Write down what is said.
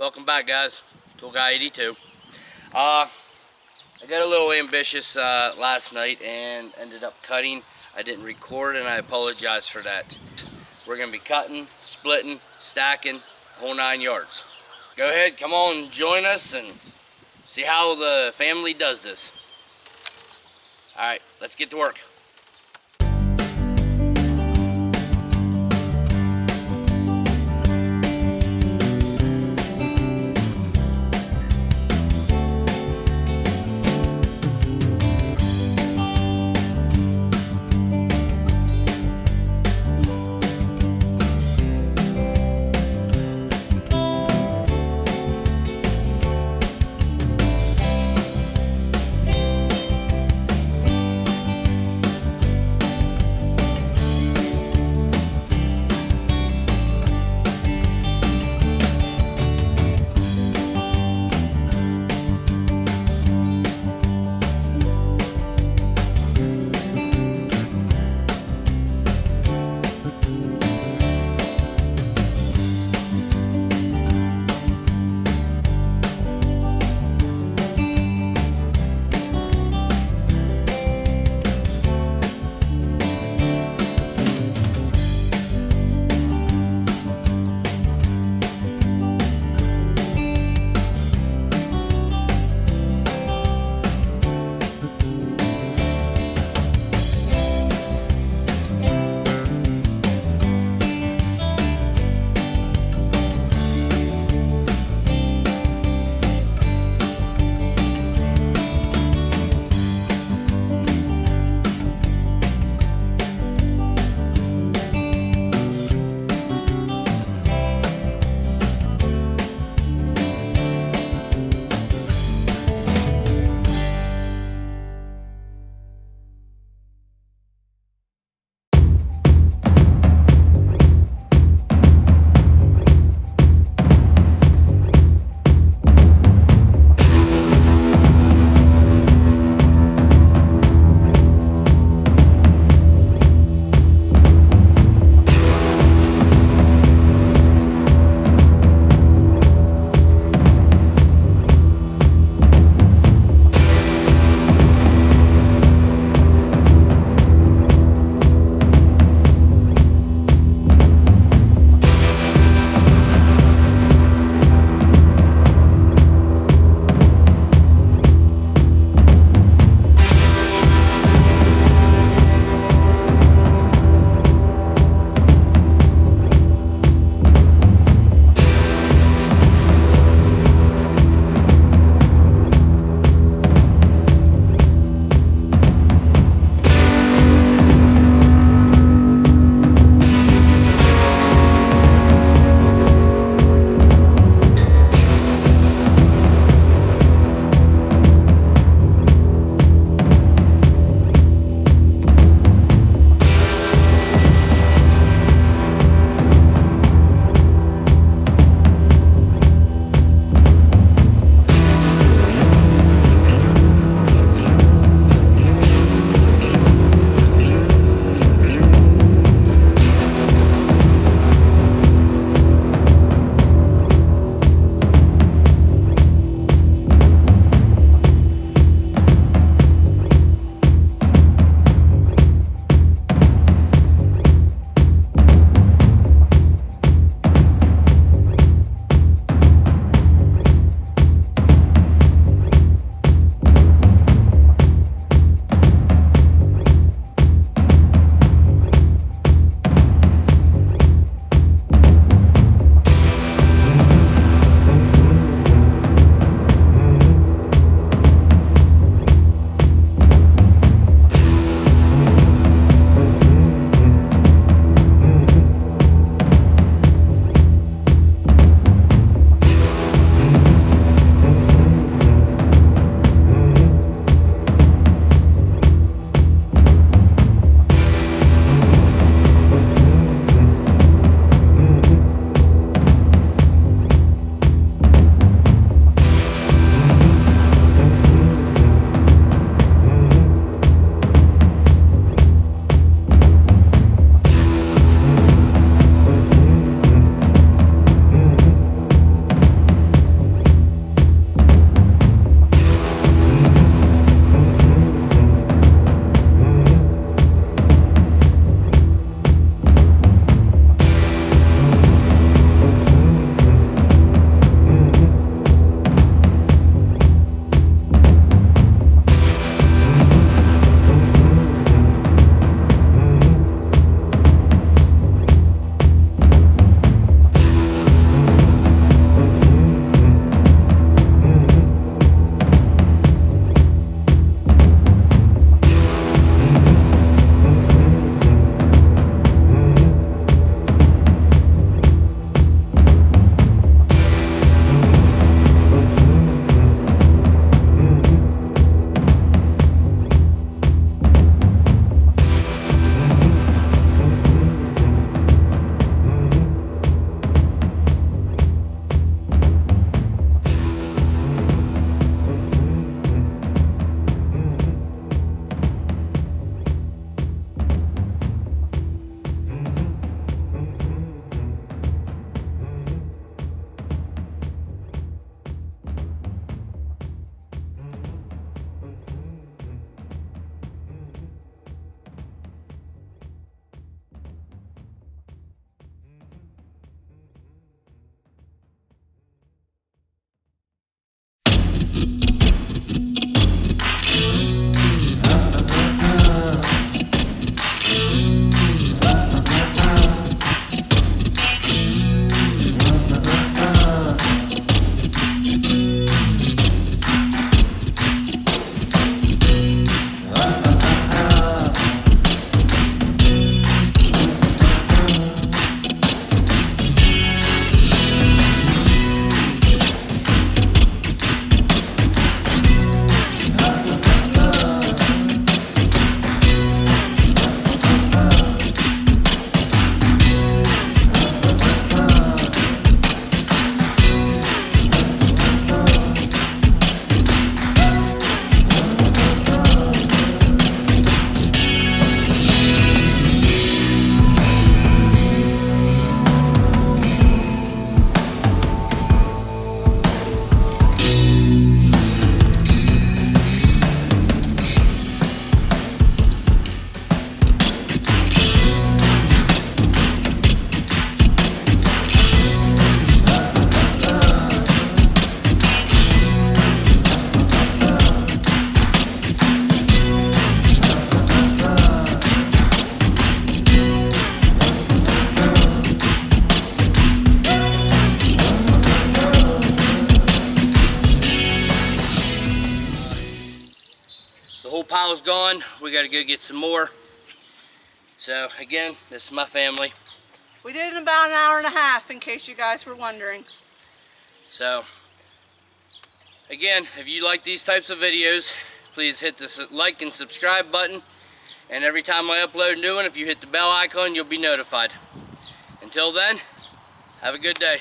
Welcome back, guys. Tool Guy 82. I got a little ambitious last night and ended up cutting. I didn't record, and I apologize for that. We're gonna be cutting, splitting, stacking, whole 9 yards. Go ahead, come on, join us and see how the family does this. All right, let's get to work. whole pile's gone. We got to go get some more. So again, this is my family. We did it in about an hour and a half, in case you guys were wondering. So again, if you like these types of videos, please hit the like and subscribe button. And every time I upload a new one, if you hit the bell icon, you'll be notified. Until then, have a good day.